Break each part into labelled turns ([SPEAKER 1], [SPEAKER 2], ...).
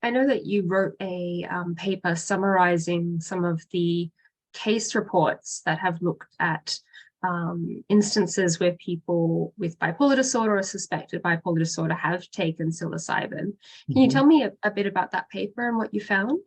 [SPEAKER 1] I know that you wrote a paper summarizing some of the case reports that have looked at instances where people with bipolar disorder or suspected bipolar disorder have taken psilocybin. Can you
[SPEAKER 2] Mhm.
[SPEAKER 1] tell me a bit about that paper and what you found?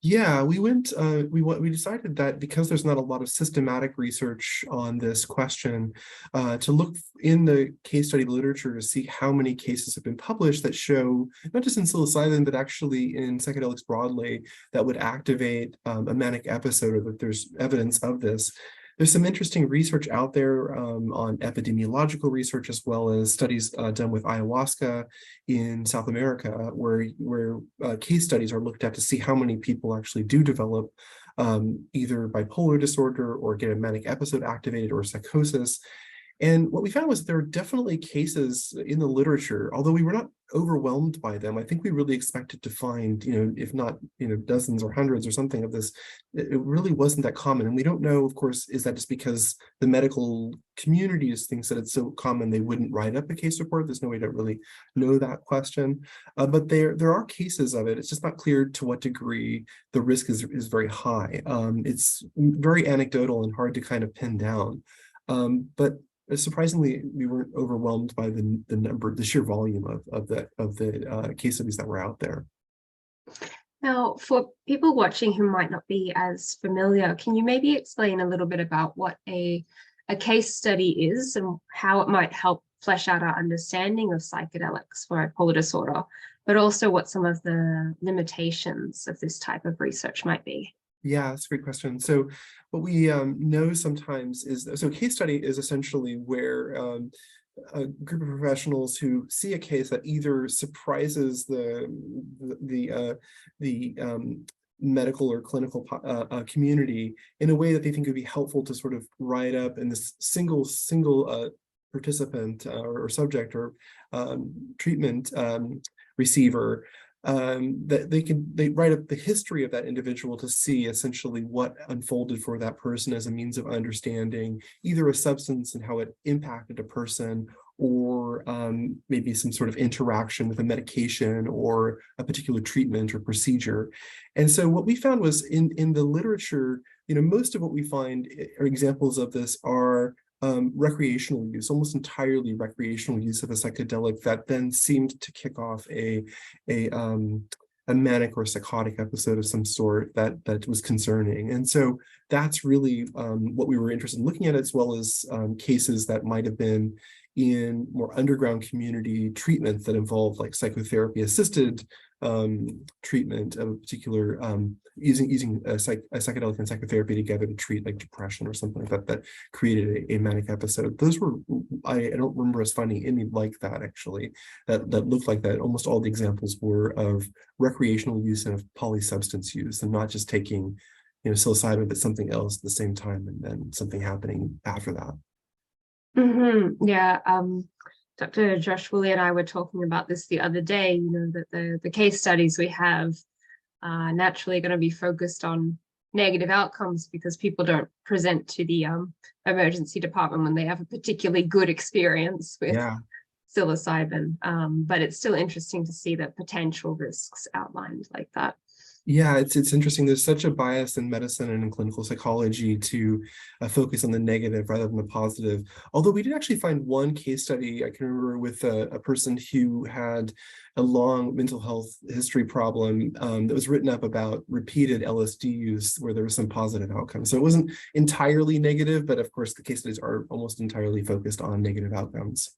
[SPEAKER 2] Yeah, we decided that because there's not a lot of systematic research on this question, to look in the case study literature to see how many cases have been published that show, not just in psilocybin, but actually in psychedelics broadly, that would activate a manic episode, or that there's evidence of this. There's some interesting research out there on epidemiological research, as well as studies done with ayahuasca in South America, where case studies are looked at to see how many people actually do develop either bipolar disorder or get a manic episode activated, or psychosis. And what we found was there were definitely cases in the literature, although we were not overwhelmed by them. I think we really expected to find, if not, dozens or hundreds or something of this. It really wasn't that common. And we don't know, of course, is that just because the medical community just thinks that it's so common they wouldn't write up a case report? There's no way to really know that question. But there are cases of it. It's just not clear to what degree the risk is very high. It's very anecdotal and hard to kind of pin down. But surprisingly, we weren't overwhelmed by the sheer volume of the case studies that were out there.
[SPEAKER 1] Now, for people watching who might not be as familiar, can you maybe explain a little bit about what a case study is and how it might help flesh out our understanding of psychedelics for bipolar disorder, but also what some of the limitations of this type of research might be?
[SPEAKER 2] Yeah, that's a great question. So what we know sometimes is, so a case study is essentially where a group of professionals who see a case that either surprises the medical or clinical community in a way that they think would be helpful to sort of write up, in this single participant or subject or treatment receiver, that they write up the history of that individual to see essentially what unfolded for that person as a means of understanding either a substance and how it impacted a person, or maybe some sort of interaction with a medication or a particular treatment or procedure. And so what we found was in the literature, most of what we find are examples of this are recreational use, almost entirely recreational use of a psychedelic that then seemed to kick off a manic or psychotic episode of some sort that was concerning. And so that's really what we were interested in looking at, as well as cases that might have been in more underground community treatments that involve like psychotherapy assisted treatment of a particular using a psychedelic and psychotherapy together to treat like depression or something like that created a manic episode. Those were, I don't remember us finding any like that actually that looked like that. Almost all the examples were of recreational use and of polysubstance use, and not just taking psilocybin but something else at the same time and then something happening after that.
[SPEAKER 1] Yeah, Dr. Josh Woolley and I were talking about this the other day, that the case studies we have are naturally going to be focused on negative outcomes because people don't present to the emergency department when they have a particularly good experience with
[SPEAKER 2] Yeah.
[SPEAKER 1] psilocybin. But it's still interesting to see the potential risks outlined like that.
[SPEAKER 2] Yeah, it's interesting. There's such a bias in medicine and in clinical psychology to focus on the negative rather than the positive. Although we did actually find one case study, I can remember, with a person who had a long mental health history problem that was written up about repeated LSD use, where there was some positive outcomes. So it wasn't entirely negative, but of course the case studies are almost entirely focused on negative outcomes.